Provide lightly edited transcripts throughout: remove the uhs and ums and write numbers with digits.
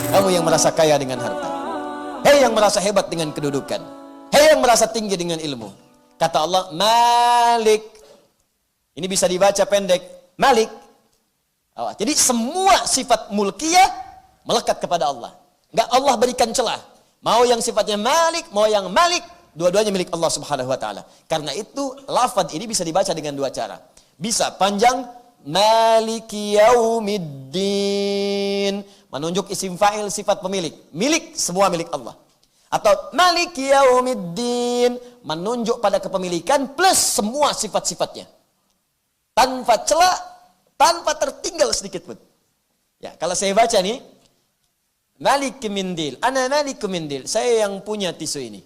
Kamu yang merasa kaya dengan harta. Hei yang merasa hebat dengan kedudukan. Hei yang merasa tinggi dengan ilmu. Kata Allah, Malik. Ini bisa dibaca pendek, Malik. Jadi semua sifat mulkiyah melekat kepada Allah. Enggak Allah berikan celah. Mau yang sifatnya Malik, mau yang Malik, dua-duanya milik Allah Subhanahu wa taala. Karena itu lafaz ini bisa dibaca dengan dua cara. Bisa panjang, Maliki Yaumiddin, menunjuk isim fa'il sifat pemilik. Milik, semua milik Allah. Atau Maliki Yaumiddin, menunjuk pada kepemilikan plus semua sifat-sifatnya. Tanpa celah, tanpa tertinggal sedikit pun. Ya, kalau saya baca nih, Malik Mindil, ana Malik Mindil, saya yang punya tisu ini.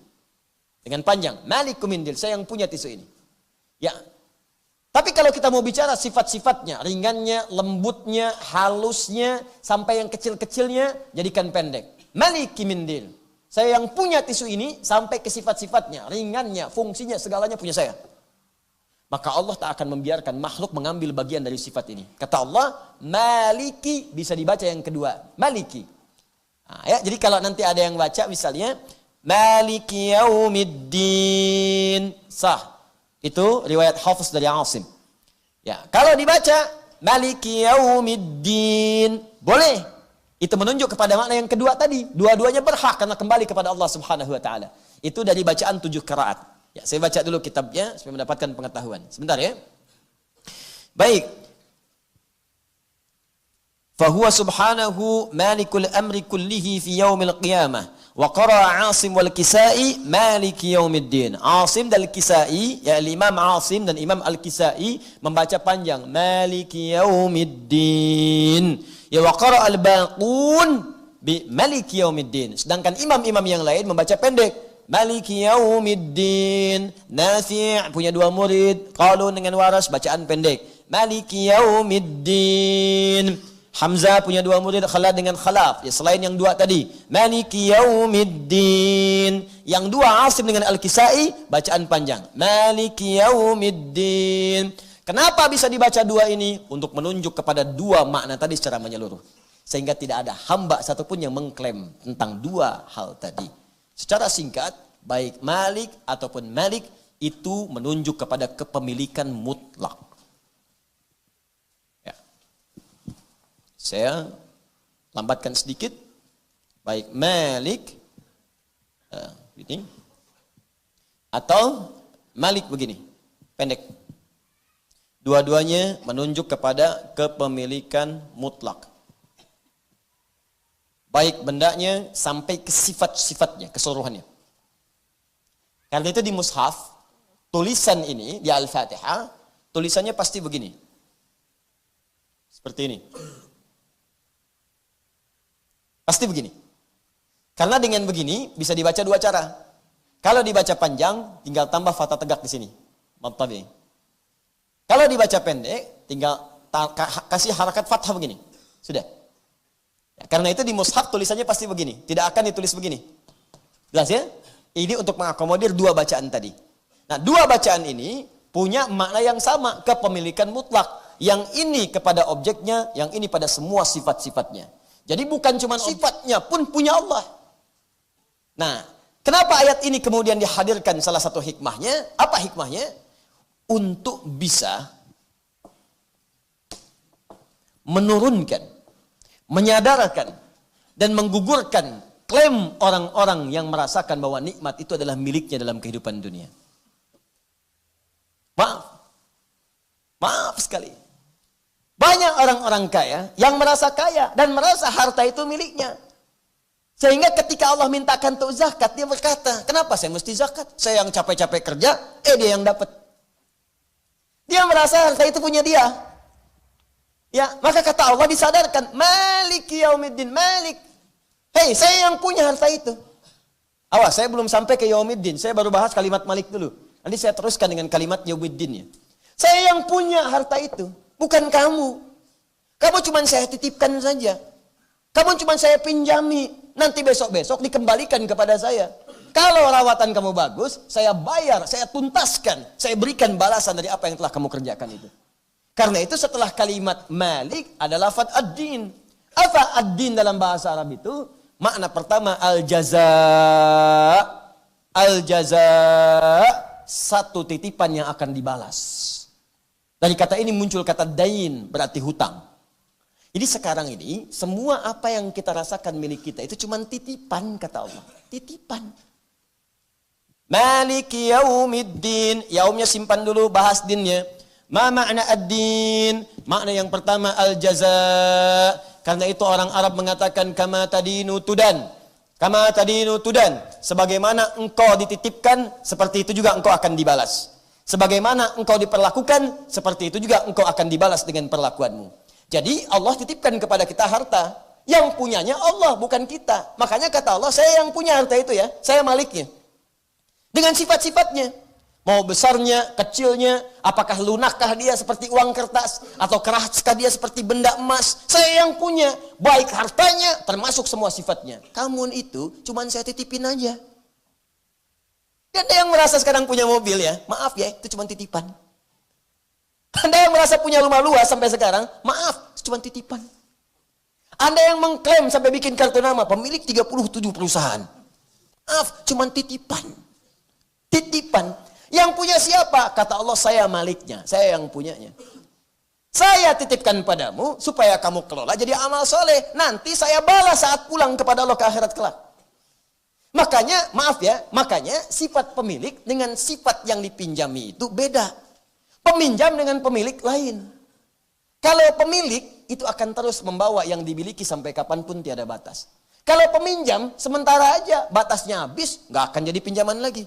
Dengan panjang, Malik Mindil, saya yang punya tisu ini. Ya. Tapi kalau kita mau bicara sifat-sifatnya, ringannya, lembutnya, halusnya, sampai yang kecil-kecilnya, jadikan pendek. Malik Mindil, saya yang punya tisu ini, sampai ke sifat-sifatnya, ringannya, fungsinya, segalanya punya saya. Maka Allah tak akan membiarkan makhluk mengambil bagian dari sifat ini. Kata Allah, Maliki, bisa dibaca yang kedua, Maliki. Nah, ya, jadi kalau nanti ada yang baca misalnya, Maliki Yaumiddin, sah. Itu riwayat Hafiz dari Asim. Ya, kalau dibaca, Maliki Yaumiddin, boleh. Itu menunjuk kepada makna yang kedua tadi. Dua-duanya berhak karena kembali kepada Allah Subhanahu wa taala. Itu dari bacaan 7 qiraat. Ya, saya baca dulu kitabnya supaya mendapatkan pengetahuan. Sebentar ya. Baik. Fahuwa subhanahu malikul amri kullihi fi yaumil qiyamah. Wa qara'a Asim wal Kisai maliki yaumiddin. Asim dan Kisai, ya Imam Asim dan Imam Al-Kisai membaca panjang maliki yaumiddin. Ya wa qara'a al-baqun bi maliki yaumiddin. Sedangkan imam-imam yang lain membaca pendek. Maliki Yaumiddin. Nafi' punya 2 murid, Qalun dengan Waras bacaan pendek. Maliki Yaumiddin. Hamzah punya 2 murid, Khalad dengan Khalaf. Ya selain yang 2 tadi. Maliki Yaumiddin. Yang 2 Asim dengan Al-Kisai bacaan panjang. Maliki Yaumiddin. Kenapa bisa dibaca 2 ini? Untuk menunjuk kepada 2 makna tadi secara menyeluruh. Sehingga tidak ada hamba satupun yang mengklaim tentang 2 hal tadi. Secara singkat, baik Malik ataupun Malik itu menunjuk kepada kepemilikan mutlak. Ya. Saya lambatkan sedikit. Baik Malik ini atau Malik begini, pendek. Dua-duanya menunjuk kepada kepemilikan mutlak. Baik bendanya sampai ke sifat-sifatnya, keseluruhannya. Karena itu di mushaf, tulisan ini di Al-Fatihah, tulisannya pasti begini. Seperti ini. Pasti begini. Karena dengan begini bisa dibaca 2 cara. Kalau dibaca panjang, tinggal tambah fathah tegak di sini. Mantabi. Kalau dibaca pendek, tinggal kasih harakat fathah begini. Sudah. Ya, karena itu di mushaf tulisannya pasti begini, tidak akan ditulis begini. Jelas ya? Ini untuk mengakomodir 2 bacaan tadi. Nah, 2 bacaan ini punya makna yang sama, kepemilikan mutlak. Yang ini kepada objeknya, yang ini pada semua sifat-sifatnya. Jadi bukan cuma sifatnya pun punya Allah. Nah, kenapa ayat ini kemudian dihadirkan salah satu hikmahnya? Apa hikmahnya? Untuk bisa menurunkan, menyadarkan dan menggugurkan klaim orang-orang yang merasakan bahwa nikmat itu adalah miliknya dalam kehidupan dunia. Maaf sekali. Banyak orang-orang kaya yang merasa kaya dan merasa harta itu miliknya. Sehingga ketika Allah mintakan untuk zakat, dia berkata, kenapa saya mesti zakat? Saya yang capek-capek kerja, dia yang dapat. Dia merasa harta itu punya dia. Ya, maka kata Allah disadarkan, Maliki Yaumiddin, Malik. Hei, saya yang punya harta itu. Awas, saya belum sampai ke Yaumiddin, saya baru bahas kalimat Malik dulu. Nanti saya teruskan dengan kalimat Yaumiddinnya. Saya yang punya harta itu, bukan kamu. Kamu cuma saya titipkan saja. Kamu cuma saya pinjami, nanti besok-besok dikembalikan kepada saya. Kalau rawatan kamu bagus, saya bayar, saya tuntaskan, saya berikan balasan dari apa yang telah kamu kerjakan itu. Karena itu setelah kalimat Malik adalah lafaz ad-din. Apa ad-din dalam bahasa Arab itu? Makna pertama al-jaza. Al-jaza, satu titipan yang akan dibalas. Dari kata ini muncul kata dain, berarti hutang. Jadi sekarang ini, semua apa yang kita rasakan milik kita itu cuma titipan, kata Allah. Titipan. Maliki yaumiddin. Yaumnya simpan dulu, bahas dinnya. Ma makna ad-din? Makna yang pertama al-jaza. Karena itu orang Arab mengatakan kama tadinu tudan. Kama tadinu tudan. Sebagaimana engkau dititipkan, seperti itu juga engkau akan dibalas. Sebagaimana engkau diperlakukan, seperti itu juga engkau akan dibalas dengan perlakuanmu. Jadi Allah titipkan kepada kita harta. Yang punyanya Allah, bukan kita. Makanya kata Allah, saya yang punya harta itu ya. Saya maliknya. Dengan sifat-sifatnya. Mau besarnya, kecilnya, apakah lunakkah dia seperti uang kertas, atau keraskah dia seperti benda emas. Saya yang punya. Baik hartanya, termasuk semua sifatnya. Kamu itu, cuman saya titipin aja. Ada yang merasa sekarang punya mobil ya. Maaf ya, itu cuma titipan. Anda yang merasa punya rumah luas sampai sekarang, maaf, cuma titipan. Anda yang mengklaim sampai bikin kartu nama, pemilik 37 perusahaan. Maaf, cuma titipan. Titipan. Yang punya siapa? Kata Allah, saya maliknya, saya yang punyanya. Saya titipkan padamu, supaya kamu kelola jadi amal soleh. Nanti saya balas saat pulang kepada Allah ke akhirat kelak. Makanya, maaf ya, makanya sifat pemilik dengan sifat yang dipinjami itu beda. Peminjam dengan pemilik lain. Kalau pemilik itu akan terus membawa yang dimiliki sampai kapanpun tiada batas. Kalau peminjam sementara aja batasnya habis, nggak akan jadi pinjaman lagi.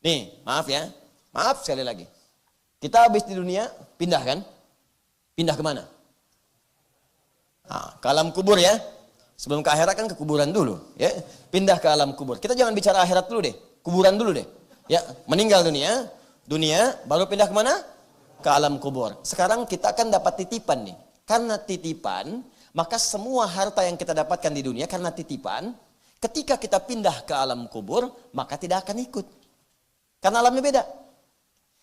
Nih, maaf ya, maaf sekali lagi. Kita habis di dunia, pindah kan? Pindah kemana? Nah, ke alam kubur ya. Sebelum ke akhirat kan ke kuburan dulu, ya. Pindah ke alam kubur. Kita jangan bicara akhirat dulu deh, kuburan dulu deh. Ya, meninggal dunia. Dunia, baru pindah kemana? Ke alam kubur. Sekarang kita akan dapat titipan nih. Karena titipan, maka semua harta yang kita dapatkan di dunia karena titipan, ketika kita pindah ke alam kubur, maka tidak akan ikut. Karena alamnya beda.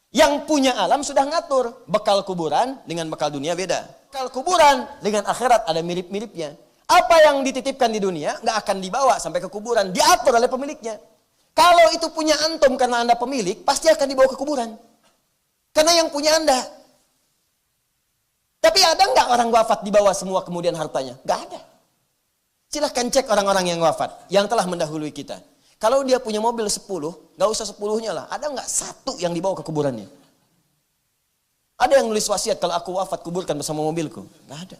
Yang punya alam sudah ngatur. Bekal kuburan dengan bekal dunia beda. Bekal kuburan dengan akhirat ada mirip-miripnya. Apa yang dititipkan di dunia, nggak akan dibawa sampai ke kuburan. Diatur oleh pemiliknya. Kalau itu punya antum karena Anda pemilik, pasti akan dibawa ke kuburan. Karena yang punya Anda. Tapi ada nggak orang wafat dibawa semua kemudian hartanya? Nggak ada. Silahkan cek orang-orang yang wafat, yang telah mendahului kita. Kalau dia punya mobil 10, nggak usah 10-nya lah. Ada nggak satu yang dibawa ke kuburannya? Ada yang nulis wasiat, kalau aku wafat kuburkan bersama mobilku? Nggak ada.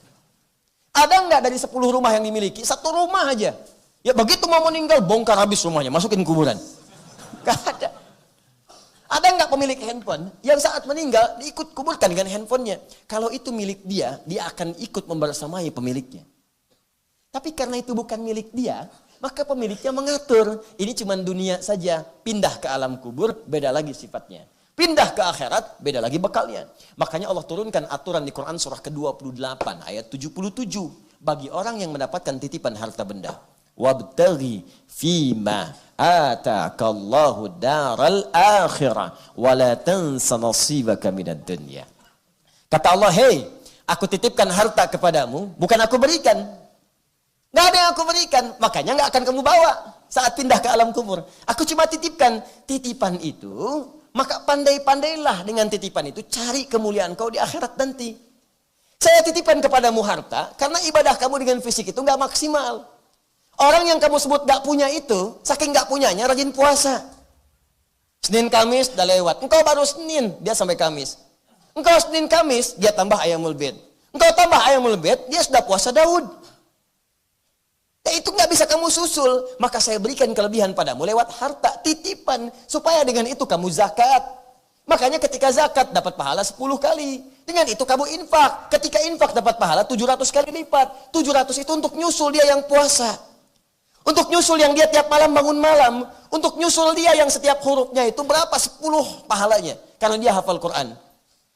Ada nggak dari 10 rumah yang dimiliki? Satu rumah aja. Ya begitu mau meninggal, bongkar habis rumahnya, masukin kuburan. Gak ada. Ada nggak pemilik handphone yang saat meninggal diikut kuburkan dengan handphonenya? Kalau itu milik dia, dia akan ikut membersamai pemiliknya. Tapi karena itu bukan milik dia, maka pemiliknya mengatur. Ini cuma dunia saja, pindah ke alam kubur, beda lagi sifatnya. Pindah ke akhirat, beda lagi bekalnya. Makanya Allah turunkan aturan di Quran surah ke-28 ayat 77 bagi orang yang mendapatkan titipan harta benda. Wabtaghi fima atakallahu daral akhirah wa la tansa nasibaka minad dunya. Kata Allah, "Hei, aku titipkan harta kepadamu, bukan aku berikan." Nggak ada yang aku berikan, makanya nggak akan kamu bawa saat pindah ke alam kubur. Aku cuma titipkan. Titipan itu, maka pandai-pandailah dengan titipan itu, cari kemuliaan kau di akhirat nanti. Saya titipkan kepadamu harta, karena ibadah kamu dengan fisik itu nggak maksimal. Orang yang kamu sebut gak punya itu, saking gak punyanya rajin puasa. Senin Kamis udah lewat. Engkau baru Senin, dia sampai Kamis. Engkau Senin Kamis, dia tambah Ayyamul Bid. Engkau tambah Ayyamul Bid, dia sudah puasa Daud. Ya itu gak bisa kamu susul. Maka saya berikan kelebihan padamu lewat harta, titipan. Supaya dengan itu kamu zakat. Makanya ketika zakat dapat pahala 10 kali. Dengan itu kamu infak. Ketika infak dapat pahala 700 kali lipat. 700 itu untuk nyusul dia yang puasa. Untuk nyusul yang dia tiap malam bangun malam. Untuk nyusul dia yang setiap hurufnya itu berapa? 10 pahalanya. Karena dia hafal Quran.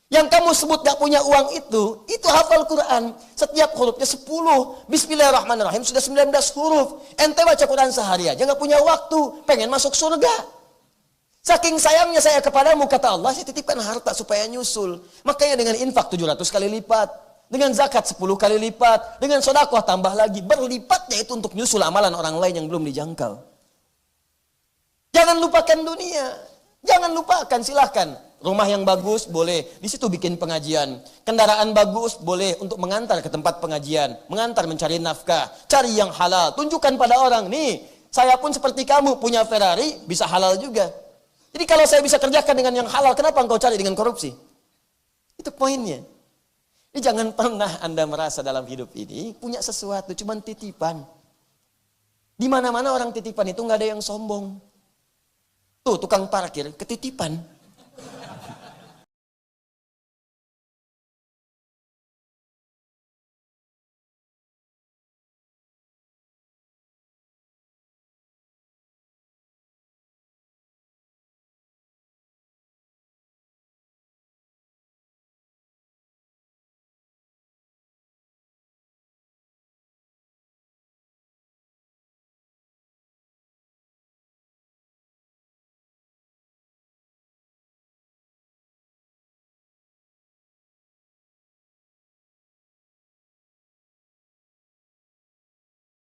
Yang kamu sebut gak punya uang itu hafal Quran. Setiap hurufnya 10. Bismillahirrahmanirrahim sudah 19 huruf. Ente baca Quran sehari aja gak punya waktu. Pengen masuk surga. Saking sayangnya saya kepadamu, kata Allah, saya titipkan harta supaya nyusul. Makanya dengan infak 700 kali lipat. Dengan zakat 10 kali lipat. Dengan sedekah tambah lagi. Berlipatnya itu untuk nyusul amalan orang lain yang belum dijangkau. Jangan lupakan dunia. Jangan lupakan, silahkan. Rumah yang bagus boleh, di situ bikin pengajian. Kendaraan bagus boleh untuk mengantar ke tempat pengajian. Mengantar mencari nafkah. Cari yang halal. Tunjukkan pada orang, nih, saya pun seperti kamu punya Ferrari, bisa halal juga. Jadi kalau saya bisa kerjakan dengan yang halal, kenapa engkau cari dengan korupsi? Itu poinnya. Jadi jangan pernah Anda merasa dalam hidup ini punya sesuatu, cuman titipan. Di mana-mana orang titipan itu nggak ada yang sombong. Tuh tukang parkir ketitipan.